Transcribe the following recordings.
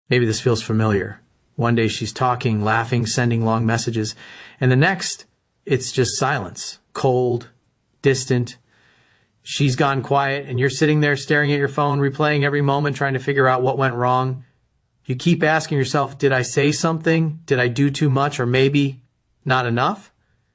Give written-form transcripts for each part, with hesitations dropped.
Maybe this feels familiar. One day she's talking, laughing, sending long messages, and the next, it's just silence. Cold, distant. She's gone quiet, and you're sitting there staring at your phone, replaying every moment, trying to figure out what went wrong. You keep asking yourself, did I say something? Did I do too much? Or maybe not enough?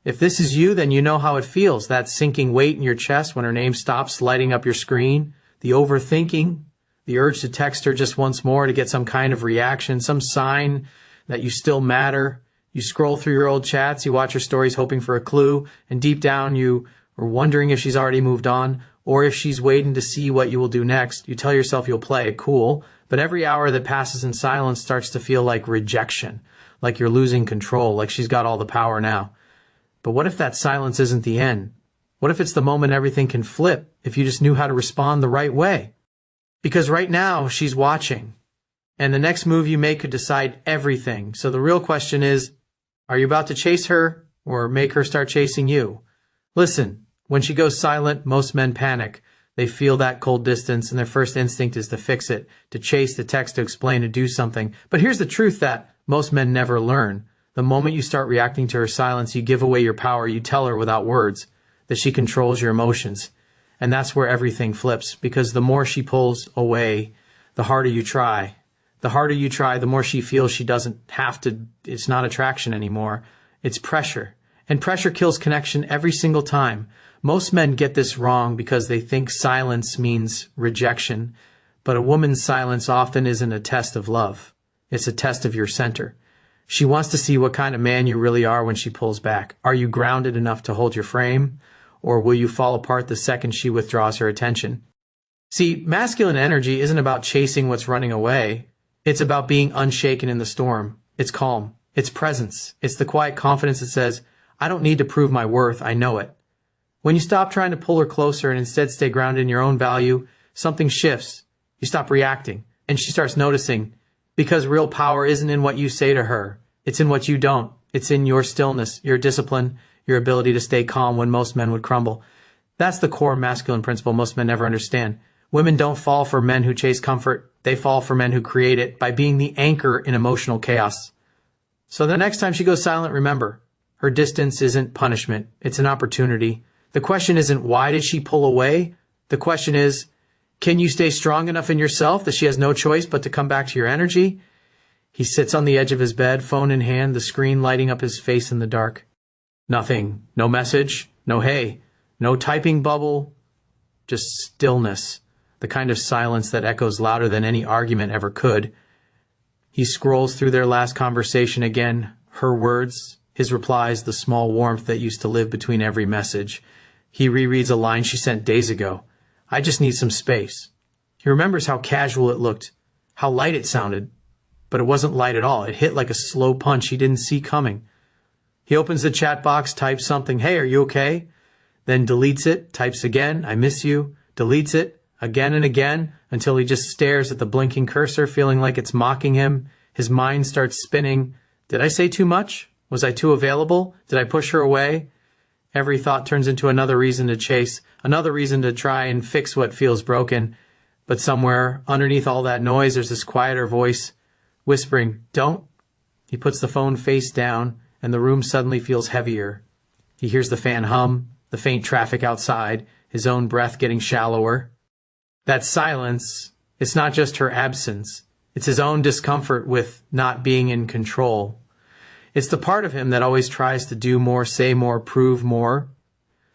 If this is you, then you know how it feels, that sinking weight in your chest when her name stops lighting up your screen, the overthinking, the urge to text her just once more to get some kind of reaction, some sign that you still matter. You scroll through your old chats, you watch her stories hoping for a clue, and deep down you are wondering if she's already moved on, or if she's waiting to see what you will do next. You tell yourself you'll play it cool, but every hour that passes in silence starts to feel like rejection, like you're losing control, like she's got all the power now. But what if that silence isn't the end? What if it's the moment everything can flip, if you just knew how to respond the right way? Because right now, she's watching, and the next move you make could decide everything. So the real question is, are you about to chase her, or make her start chasing you? Listen, when she goes silent, most men panic. They feel that cold distance, and their first instinct is to fix it, to chase, to text, to explain, to do something. But here's the truth that most men never learn. The moment you start reacting to her silence, you give away your power. You tell her without words that she controls your emotions. And that's where everything flips, because the more she pulls away, the harder you try. The harder you try, the more she feels she doesn't have to. It's not attraction anymore. It's pressure. And pressure kills connection every single time. Most men get this wrong because they think silence means rejection. But a woman's silence often isn't a test of love. It's a test of your center. She wants to see what kind of man you really are when she pulls back. Are you grounded enough to hold your frame? Or will you fall apart the second she withdraws her attention? See, masculine energy isn't about chasing what's running away. It's about being unshaken in the storm. It's calm. It's presence. It's the quiet confidence that says, I don't need to prove my worth. I know it. When you stop trying to pull her closer and instead stay grounded in your own value, something shifts. You stop reacting, and she starts noticing. Because real power isn't in what you say to her. It's in what you don't. It's in your stillness, your discipline, your ability to stay calm when most men would crumble. That's the core masculine principle most men never understand. Women don't fall for men who chase comfort. They fall for men who create it by being the anchor in emotional chaos. So the next time she goes silent, remember, her distance isn't punishment. It's an opportunity. The question isn't why did she pull away? The question is, can you stay strong enough in yourself that she has no choice but to come back to your energy? He sits on the edge of his bed, phone in hand, the screen lighting up his face in the dark. Nothing. No message. No hey. No typing bubble. Just stillness. The kind of silence that echoes louder than any argument ever could. He scrolls through their last conversation again. Her words, his replies, the small warmth that used to live between every message. He rereads a line she sent days ago. I just need some space. He remembers how casual it looked, how light it sounded, but it wasn't light at all. It hit like a slow punch he didn't see coming. He opens the chat box, types something, hey, are you okay? Then deletes it, types again, I miss you, deletes it, again and again, until he just stares at the blinking cursor, feeling like it's mocking him. His mind starts spinning. Did I say too much? Was I too available? Did I push her away? Every thought turns into another reason to chase, another reason to try and fix what feels broken. But somewhere underneath all that noise, there's this quieter voice whispering, don't. He puts the phone face down, and the room suddenly feels heavier. He hears the fan hum, the faint traffic outside, his own breath getting shallower. That silence, it's not just her absence. It's his own discomfort with not being in control. It's the part of him that always tries to do more, say more, prove more,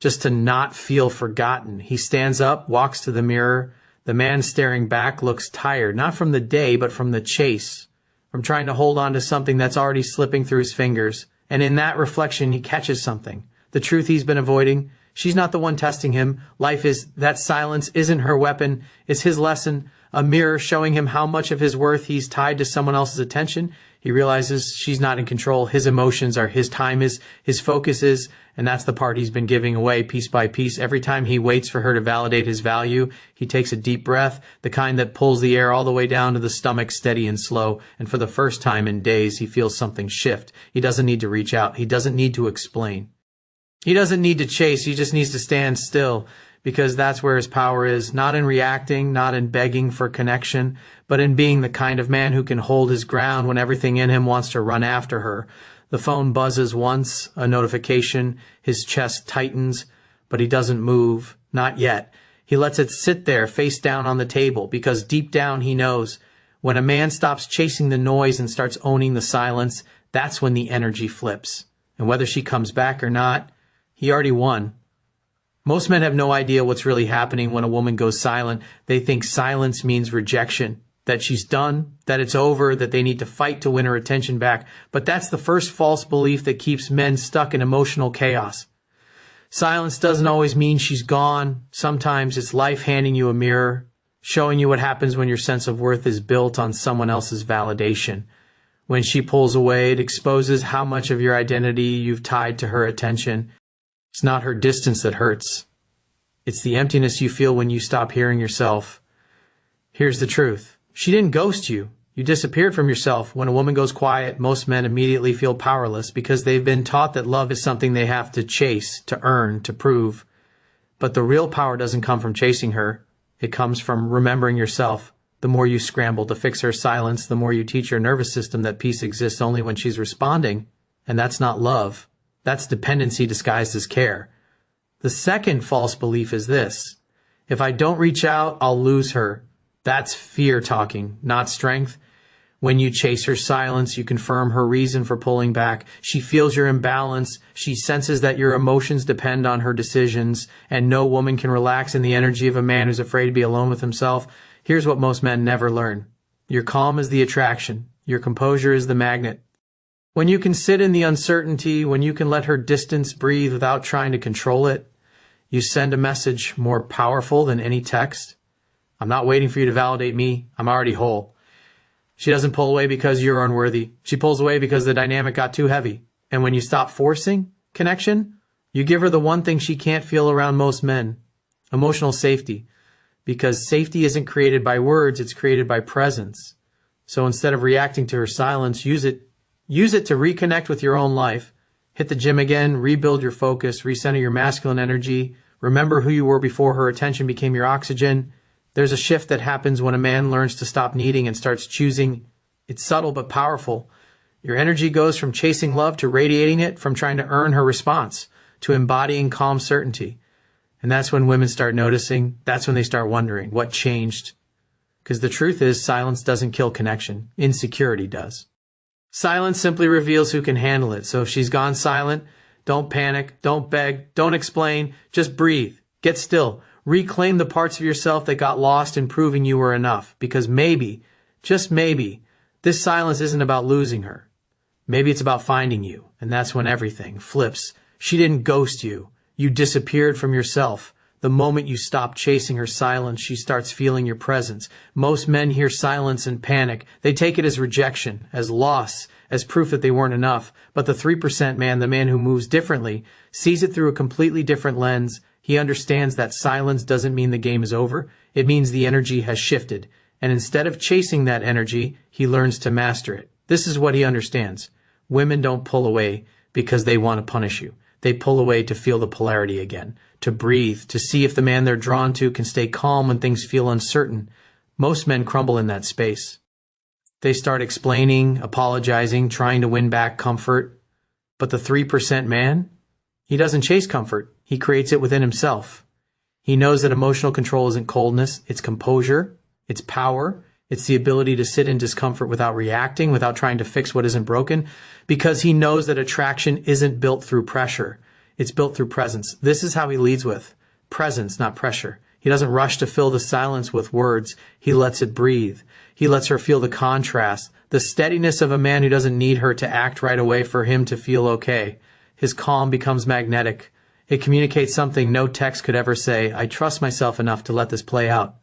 just to not feel forgotten. He stands up, walks to the mirror. The man staring back looks tired, not from the day, but from the chase, from trying to hold on to something that's already slipping through his fingers. And in that reflection, he catches something. The truth he's been avoiding. She's not the one testing him. Life is, that silence isn't her weapon. It's his lesson, a mirror showing him how much of his worth he's tied to someone else's attention. He realizes she's not in control. His emotions are, his time is, his focus is, and that's the part he's been giving away piece by piece. Every time he waits for her to validate his value, he takes a deep breath, the kind that pulls the air all the way down to the stomach, steady and slow. And for the first time in days, he feels something shift. He doesn't need to reach out. He doesn't need to explain. He doesn't need to chase. He just needs to stand still, because that's where his power is, not in reacting, not in begging for connection, but in being the kind of man who can hold his ground when everything in him wants to run after her. The phone buzzes once, a notification, his chest tightens, but he doesn't move, not yet. He lets it sit there face down on the table because deep down he knows when a man stops chasing the noise and starts owning the silence, that's when the energy flips. And whether she comes back or not, he already won. Most men have no idea what's really happening when a woman goes silent. They think silence means rejection, that she's done, that it's over, that they need to fight to win her attention back. But that's the first false belief that keeps men stuck in emotional chaos. Silence doesn't always mean she's gone. Sometimes it's life handing you a mirror, showing you what happens when your sense of worth is built on someone else's validation. When she pulls away, it exposes how much of your identity you've tied to her attention. It's not her distance that hurts. It's the emptiness you feel when you stop hearing yourself. Here's the truth. She didn't ghost you. You disappeared from yourself. When a woman goes quiet, most men immediately feel powerless because they've been taught that love is something they have to chase, to earn, to prove. But the real power doesn't come from chasing her. It comes from remembering yourself. The more you scramble to fix her silence, the more you teach your nervous system that peace exists only when she's responding. And that's not love. That's dependency disguised as care. The second false belief is this: if I don't reach out, I'll lose her. That's fear talking, not strength. When you chase her silence, you confirm her reason for pulling back. She feels your imbalance. She senses that your emotions depend on her decisions, and no woman can relax in the energy of a man who's afraid to be alone with himself. Here's what most men never learn. Your calm is the attraction. Your composure is the magnet. When you can sit in the uncertainty, when you can let her distance breathe without trying to control it, you send a message more powerful than any text. I'm not waiting for you to validate me. I'm already whole. She doesn't pull away because you're unworthy. She pulls away because the dynamic got too heavy. And when you stop forcing connection, you give her the one thing she can't feel around most men: emotional safety. Because safety isn't created by words, it's created by presence. So instead of reacting to her silence, use it to reconnect with your own life. Hit the gym again, rebuild your focus, recenter your masculine energy. Remember who you were before her attention became your oxygen. There's a shift that happens when a man learns to stop needing and starts choosing. It's subtle but powerful. Your energy goes from chasing love to radiating it, from trying to earn her response to embodying calm certainty. And that's when women start noticing. That's when they start wondering what changed. Because the truth is, silence doesn't kill connection. Insecurity does. Silence simply reveals who can handle it. So if she's gone silent, don't panic, don't beg, don't explain. Just breathe. Get still. Reclaim the parts of yourself that got lost in proving you were enough. Because maybe, just maybe, this silence isn't about losing her. Maybe it's about finding you. And that's when everything flips. She didn't ghost you. You disappeared from yourself. The moment you stop chasing her silence, she starts feeling your presence. Most men hear silence and panic. They take it as rejection, as loss, as proof that they weren't enough. But the 3% man, the man who moves differently, sees it through a completely different lens. He understands that silence doesn't mean the game is over. It means the energy has shifted. And instead of chasing that energy, he learns to master it. This is what he understands. Women don't pull away because they want to punish you. They pull away to feel the polarity again, to breathe, to see if the man they're drawn to can stay calm when things feel uncertain. Most men crumble in that space. They start explaining, apologizing, trying to win back comfort. But the 3% man, he doesn't chase comfort. He creates it within himself. He knows that emotional control isn't coldness, it's composure, it's power. It's the ability to sit in discomfort without reacting, without trying to fix what isn't broken, because he knows that attraction isn't built through pressure. It's built through presence. This is how he leads with presence, not pressure. He doesn't rush to fill the silence with words. He lets it breathe. He lets her feel the contrast, the steadiness of a man who doesn't need her to act right away for him to feel okay. His calm becomes magnetic. It communicates something no text could ever say. I trust myself enough to let this play out.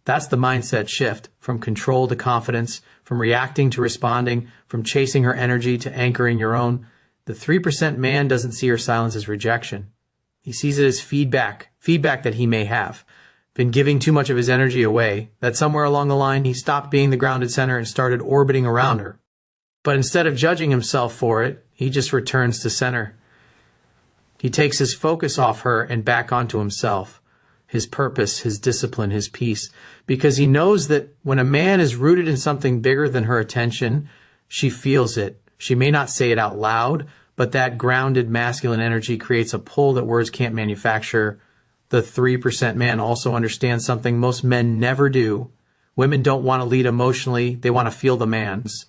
That's the mindset shift, from control to confidence, from reacting to responding, from chasing her energy to anchoring your own. The 3% man doesn't see her silence as rejection. He sees it as feedback that he may have been giving too much of his energy away, that somewhere along the line he stopped being the grounded center and started orbiting around her. But instead of judging himself for it, he just returns to center. He takes his focus off her and back onto himself. his purpose, his discipline, his peace, because he knows that when a man is rooted in something bigger than her attention, she feels it. She may not say it out loud, but that grounded masculine energy creates a pull that words can't manufacture. The 3% man also understands something most men never do. Women don't want to lead emotionally. They want to feel the man's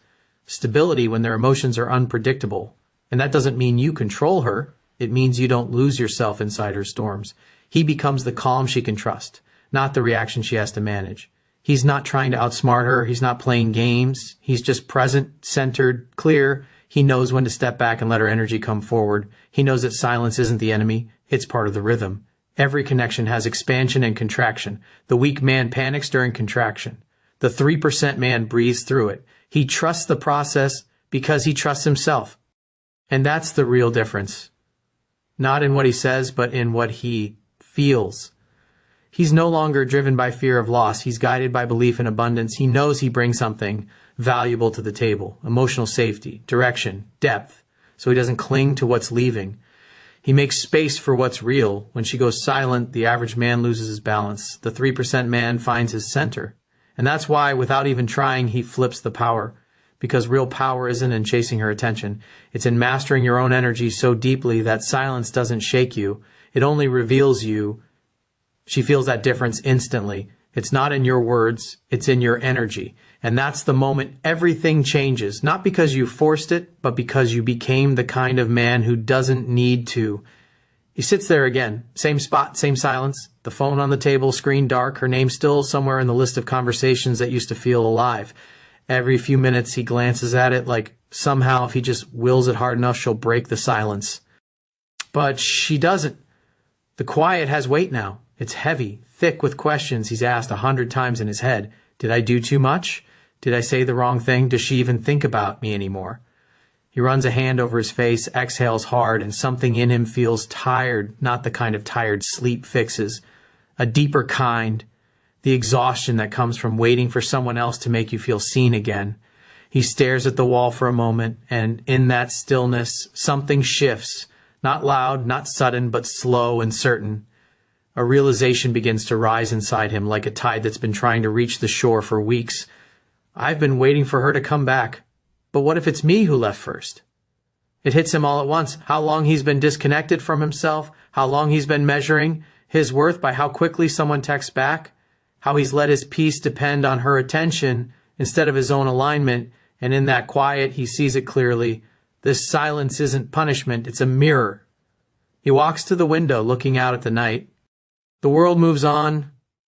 stability when their emotions are unpredictable. And that doesn't mean you control her. It means you don't lose yourself inside her storms. He becomes the calm she can trust, not the reaction she has to manage. He's not trying to outsmart her. He's not playing games. He's just present, centered, clear. He knows when to step back and let her energy come forward. He knows that silence isn't the enemy. It's part of the rhythm. Every connection has expansion and contraction. The weak man panics during contraction. The 3% man breathes through it. He trusts the process because he trusts himself. And that's the real difference. Not in what he says, but in what he feels. He's no longer driven by fear of loss. He's guided by belief in abundance. He knows he brings something valuable to the table, emotional safety, direction, depth, so he doesn't cling to what's leaving. He makes space for what's real. When she goes silent, the average man loses his balance. The 3% man finds his center. And that's why, without even trying, he flips the power. Because real power isn't in chasing her attention. It's in mastering your own energy so deeply that silence doesn't shake you. It only reveals you. She feels that difference instantly. It's not in your words, it's in your energy. And that's the moment everything changes, not because you forced it, but because you became the kind of man who doesn't need to. He sits there again, same spot, same silence, the phone on the table, screen dark, her name still somewhere in the list of conversations that used to feel alive. Every few minutes he glances at it like somehow if he just wills it hard enough, she'll break the silence. But she doesn't. The quiet has weight now. It's heavy, thick with questions he's asked 100 times in his head. Did I do too much? Did I say the wrong thing? Does she even think about me anymore? He runs a hand over his face, exhales hard, and something in him feels tired, not the kind of tired sleep fixes. A deeper kind, the exhaustion that comes from waiting for someone else to make you feel seen again. He stares at the wall for a moment, and in that stillness, something shifts. Not loud, not sudden, but slow and certain. A realization begins to rise inside him like a tide that's been trying to reach the shore for weeks. I've been waiting for her to come back. But what if it's me who left first? It hits him all at once. How long he's been disconnected from himself, how long he's been measuring his worth by how quickly someone texts back, how he's let his peace depend on her attention instead of his own alignment, and in that quiet he sees it clearly. This silence isn't punishment, it's a mirror. He walks to the window looking out at the night. The world moves on,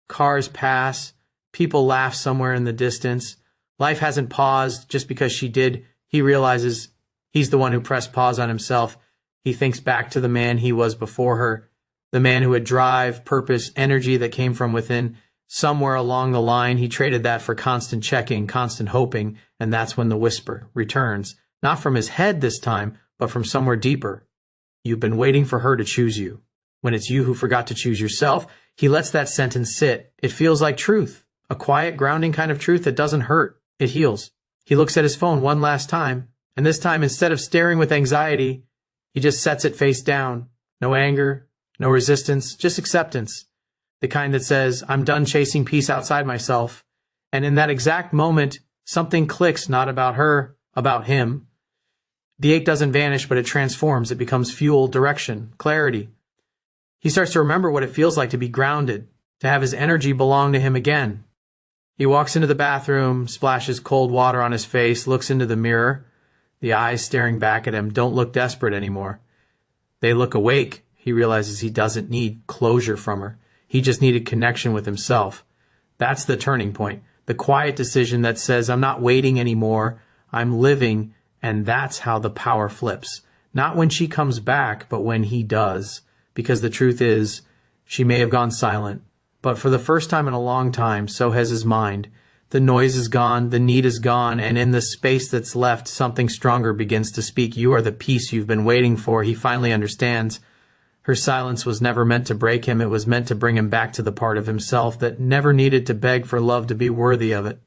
cars pass, people laugh somewhere in the distance. Life hasn't paused just because she did. He realizes he's the one who pressed pause on himself. He thinks back to the man he was before her, the man who had drive, purpose, energy that came from within. Somewhere along the line, he traded that for constant checking, constant hoping, and that's when the whisper returns. Not from his head this time, but from somewhere deeper. You've been waiting for her to choose you. When it's you who forgot to choose yourself, he lets that sentence sit. It feels like truth, a quiet, grounding kind of truth that doesn't hurt. It heals. He looks at his phone one last time, and this time, instead of staring with anxiety, he just sets it face down. No anger, no resistance, just acceptance. The kind that says, I'm done chasing peace outside myself. And in that exact moment, something clicks, not about her, about him. The ache doesn't vanish, but it transforms. It becomes fuel, direction, clarity. He starts to remember what it feels like to be grounded, to have his energy belong to him again. He walks into the bathroom, splashes cold water on his face, looks into the mirror. The eyes staring back at him don't look desperate anymore. They look awake. He realizes he doesn't need closure from her. He just needed connection with himself. That's the turning point. The quiet decision that says, I'm not waiting anymore. I'm living. And that's how the power flips. Not when she comes back, but when he does. Because the truth is, she may have gone silent. But for the first time in a long time, so has his mind. The noise is gone, the need is gone, and in the space that's left, something stronger begins to speak. You are the peace you've been waiting for. He finally understands. Her silence was never meant to break him. It was meant to bring him back to the part of himself that never needed to beg for love to be worthy of it.